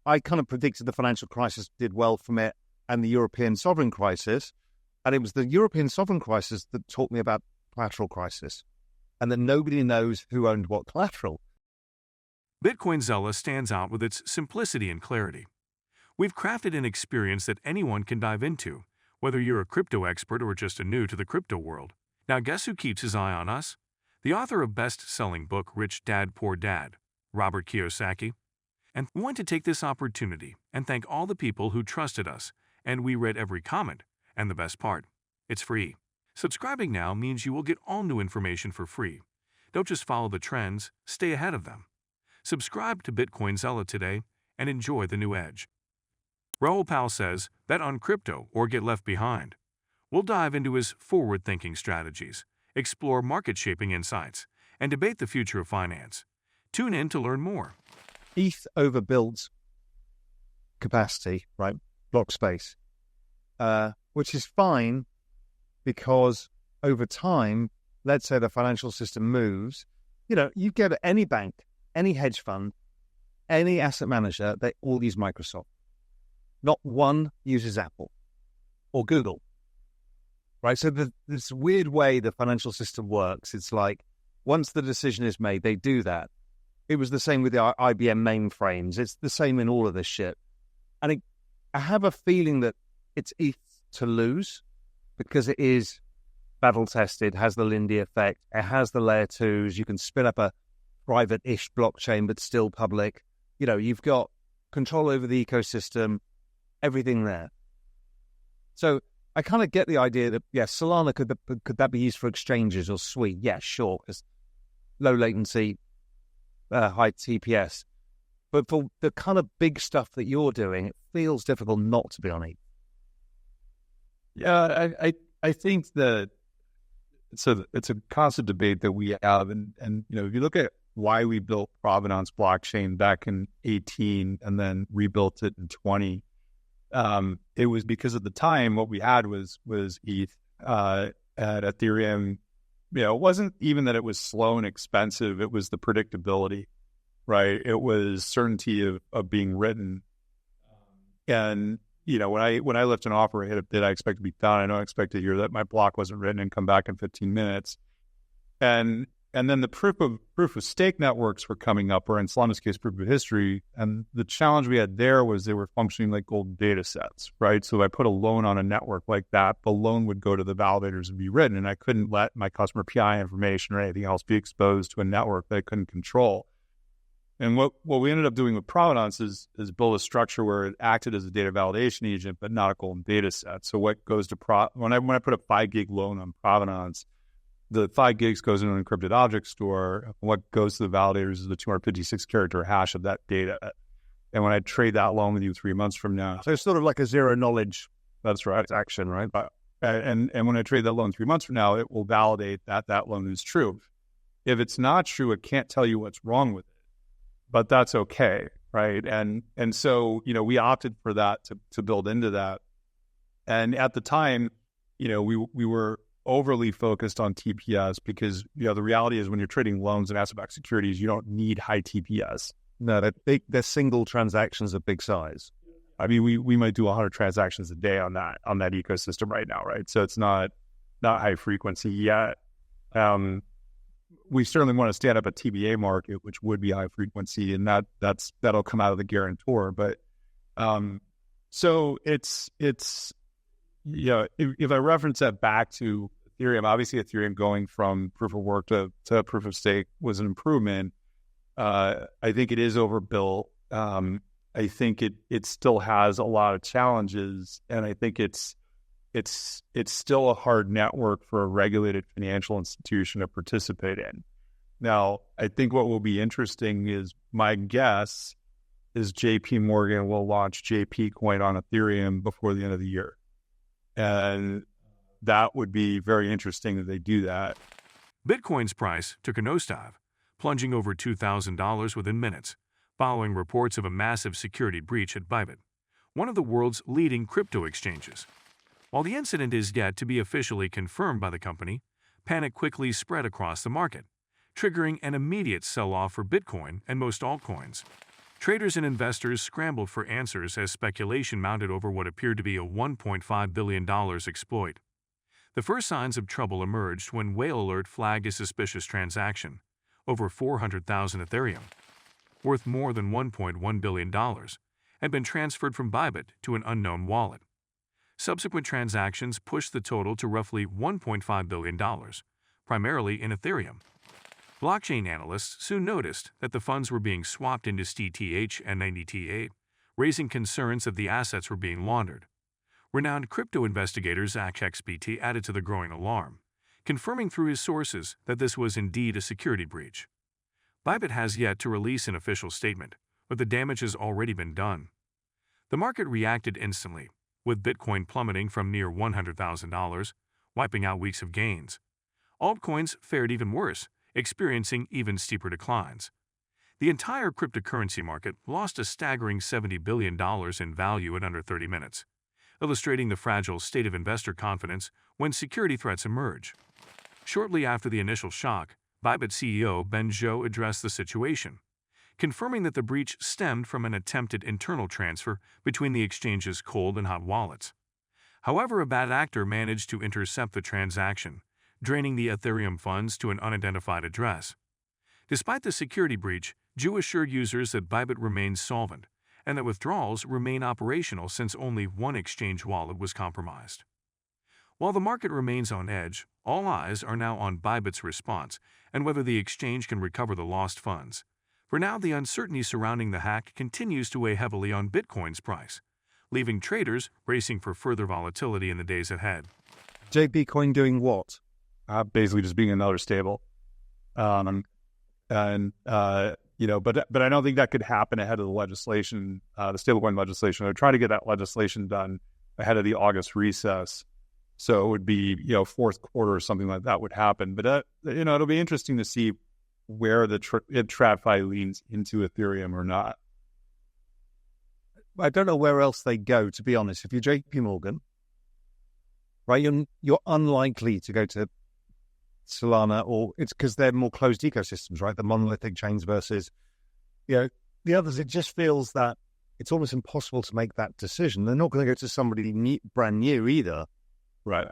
I kind of predicted the financial crisis did well from it and the European sovereign crisis. And it was the European sovereign crisis that taught me about collateral crisis and that nobody knows who owned what collateral. Bitcoin Zella stands out with its simplicity and clarity. We've crafted an experience that anyone can dive into, whether you're a crypto expert or just a new to the crypto world. Now guess who keeps his eye on us? The author of best-selling book Rich Dad Poor Dad, Robert Kiyosaki. And we want to take this opportunity and thank all the people who trusted us, and we read every comment. And the best part, it's free. Subscribing now means you will get all new information for free. Don't just follow the trends, stay ahead of them. Subscribe to Bitcoin Zella today and enjoy the new edge. Raoul Pal says, bet on crypto or get left behind. We'll dive into his forward-thinking strategies, explore market-shaping insights, and debate the future of finance. Tune in to learn more. ETH overbuilt capacity, right? Block space, which is fine because over time, let's say the financial system moves, you get any bank, any hedge fund, any asset manager, they all use Microsoft. Not one uses Apple or Google, right? So this weird way the financial system works, it's like once the decision is made, they do that. It was the same with the IBM mainframes. It's the same in all of this shit. And I have a feeling that it's ETH to lose because it is battle-tested, has the Lindy effect, it has the layer twos, you can spin up a private-ish blockchain but still public. You've got control over the ecosystem, everything there. So I kind of get the idea that, Solana, could that be used for exchanges or Sui? Yeah, sure, because low latency, high TPS. But for the kind of big stuff that you're doing, it feels difficult not to be on ETH. Yeah, I think that it's a constant debate that we have. And if you look at why we built Provenance blockchain back in 18 and then rebuilt it in 20, it was because at the time what we had was ETH at Ethereum. It wasn't even that it was slow and expensive. It was the predictability, right? It was certainty of being written. And, when I lift an offer, did I expect to be found? I don't expect to hear that my block wasn't written and come back in 15 minutes. And then the proof of stake networks were coming up, or in Solana's case, proof of history. And the challenge we had there was they were functioning like golden data sets, right? So if I put a loan on a network like that, the loan would go to the validators and be written, and I couldn't let my customer PI information or anything else be exposed to a network that I couldn't control. And what we ended up doing with Provenance is build a structure where it acted as a data validation agent, but not a golden data set. So what goes to when I put a 5 gig loan on Provenance, the 5 gigs goes into an encrypted object store. What goes to the validators is the 256 character hash of that data. And when I trade that loan with you 3 months from now, so it's sort of like a zero knowledge. That's right. Action, right? And when I trade that loan 3 months from now, it will validate that loan is true. If it's not true, it can't tell you what's wrong with it. But that's okay, right? And so, we opted for that to build into that. And at the time, we were overly focused on TPS because, the reality is when you're trading loans and asset-backed securities, you don't need high TPS. No, they're single transactions of big size. I mean, we might do 100 transactions a day on that ecosystem right now, right? So it's not high frequency yet. We certainly want to stand up a TBA market, which would be high frequency, and that'll come out of the guarantor. But so it's if I reference that back to Ethereum, obviously Ethereum going from proof of work to proof of stake was an improvement. I think it is overbuilt. I think it still has a lot of challenges, and I think it's still a hard network for a regulated financial institution to participate in. Now, I think what will be interesting is my guess is JP Morgan will launch JP Coin on Ethereum before the end of the year. And that would be very interesting that they do that. Bitcoin's price took a nosedive, plunging over $2,000 within minutes, following reports of a massive security breach at Bybit, one of the world's leading crypto exchanges. While the incident is yet to be officially confirmed by the company, panic quickly spread across the market, triggering an immediate sell-off for Bitcoin and most altcoins. Traders and investors scrambled for answers as speculation mounted over what appeared to be a $1.5 billion exploit. The first signs of trouble emerged when Whale Alert flagged a suspicious transaction, over 400,000 Ethereum, worth more than $1.1 billion, had been transferred from Bybit to an unknown wallet. Subsequent transactions pushed the total to roughly $1.5 billion, primarily in Ethereum. Blockchain analysts soon noticed that the funds were being swapped into STTH and ETH, raising concerns that the assets were being laundered. Renowned crypto investigator Zach XBT added to the growing alarm, confirming through his sources that this was indeed a security breach. Bybit has yet to release an official statement, but the damage has already been done. The market reacted instantly, with Bitcoin plummeting from near $100,000, wiping out weeks of gains. Altcoins fared even worse, experiencing even steeper declines. The entire cryptocurrency market lost a staggering $70 billion in value in under 30 minutes, illustrating the fragile state of investor confidence when security threats emerge. Shortly after the initial shock, Bybit CEO Ben Zhou addressed the situation, confirming that the breach stemmed from an attempted internal transfer between the exchange's cold and hot wallets. However, a bad actor managed to intercept the transaction, draining the Ethereum funds to an unidentified address. Despite the security breach, Zhou assured users that Bybit remains solvent and that withdrawals remain operational since only one exchange wallet was compromised. While the market remains on edge, all eyes are now on Bybit's response and whether the exchange can recover the lost funds. For now, the uncertainty surrounding the hack continues to weigh heavily on Bitcoin's price, leaving traders bracing for further volatility in the days ahead. JB Coin doing what? Basically just being another stable. But I don't think that could happen ahead of the legislation, the stablecoin legislation. They're trying to get that legislation done ahead of the August recess. So it would be, fourth quarter or something like that would happen. But, it'll be interesting to see where the TradFi leans into Ethereum or not. I don't know where else they go, to be honest. If you're JP Morgan, right, you're unlikely to go to Solana, or it's because they're more closed ecosystems, right? The monolithic chains versus, the others. It just feels that it's almost impossible to make that decision. They're not going to go to somebody brand new either, right?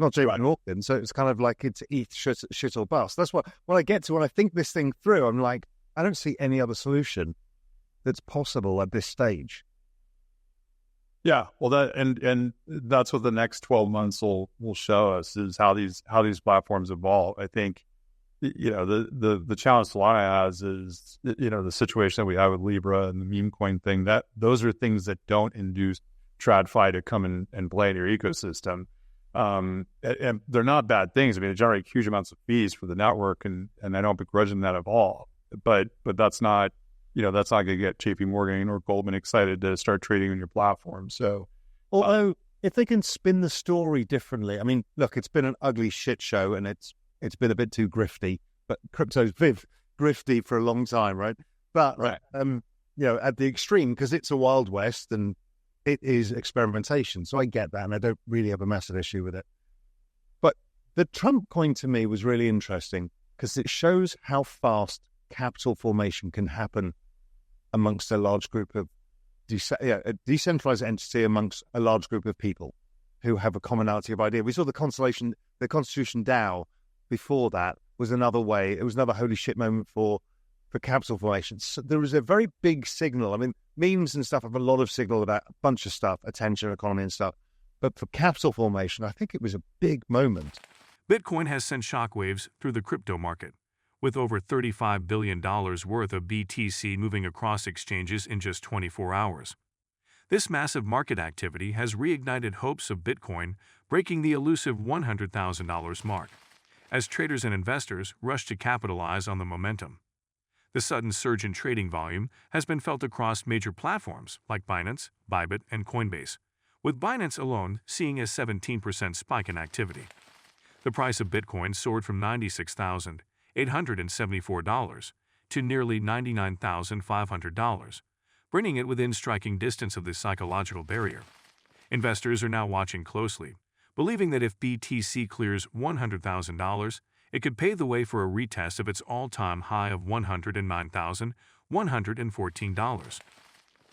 Not JP Morgan. So it's kind of like it's ETH shit or bust. That's what when I get to when I think this thing through, I'm like, I don't see any other solution that's possible at this stage. Yeah, well, and that's what the next 12 months will show us is how these platforms evolve. I think, the challenge Solana has is, the situation that we have with Libra and the meme coin thing, that those are things that don't induce TradFi to come and play in your ecosystem. And they're not bad things. I mean, they generate huge amounts of fees for the network, and I don't begrudge them that at all. But that's not, that's not going to get JP Morgan or Goldman excited to start trading on your platform. So, although if they can spin the story differently, I mean, look, it's been an ugly shit show, and it's been a bit too grifty. But crypto's been grifty for a long time, right? But right. At the extreme, because it's a Wild West and it is experimentation. So I get that, and I don't really have a massive issue with it. But the Trump coin to me was really interesting because it shows how fast capital formation can happen amongst a large group of a decentralized entity amongst a large group of people who have a commonality of idea. We saw the Constitution DAO before that was another way. It was another holy shit moment for capital formation. So there was a very big signal. I mean, memes and stuff have a lot of signal about a bunch of stuff, attention, economy and stuff. But for capital formation, I think it was a big moment. Bitcoin has sent shockwaves through the crypto market, with over $35 billion worth of BTC moving across exchanges in just 24 hours. This massive market activity has reignited hopes of Bitcoin breaking the elusive $100,000 mark, as traders and investors rush to capitalize on the momentum. The sudden surge in trading volume has been felt across major platforms like Binance, Bybit, and Coinbase, with Binance alone seeing a 17% spike in activity. The price of Bitcoin soared from $96,874 to nearly $99,500, bringing it within striking distance of the psychological barrier. Investors are now watching closely, believing that if BTC clears $100,000, it could pave the way for a retest of its all-time high of $109,100 $114.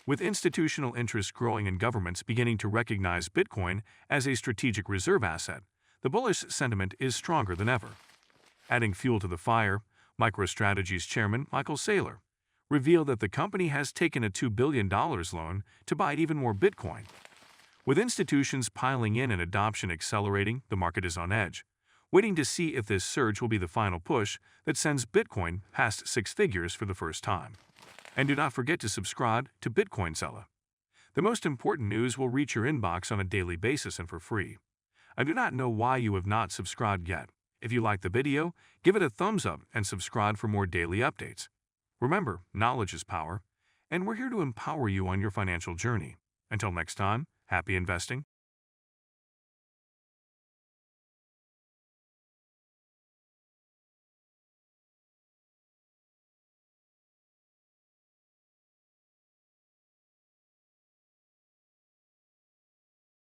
With institutional interest growing and governments beginning to recognize Bitcoin as a strategic reserve asset, the bullish sentiment is stronger than ever. Adding fuel to the fire, MicroStrategy's chairman, Michael Saylor, revealed that the company has taken a $2 billion loan to buy even more Bitcoin. With institutions piling in and adoption accelerating, the market is on edge, waiting to see if this surge will be the final push that sends Bitcoin past six figures for the first time. And do not forget to subscribe to Bitcoin Seller. The most important news will reach your inbox on a daily basis and for free. I do not know why you have not subscribed yet. If you like the video, give it a thumbs up and subscribe for more daily updates. Remember, knowledge is power, and we're here to empower you on your financial journey. Until next time, happy investing.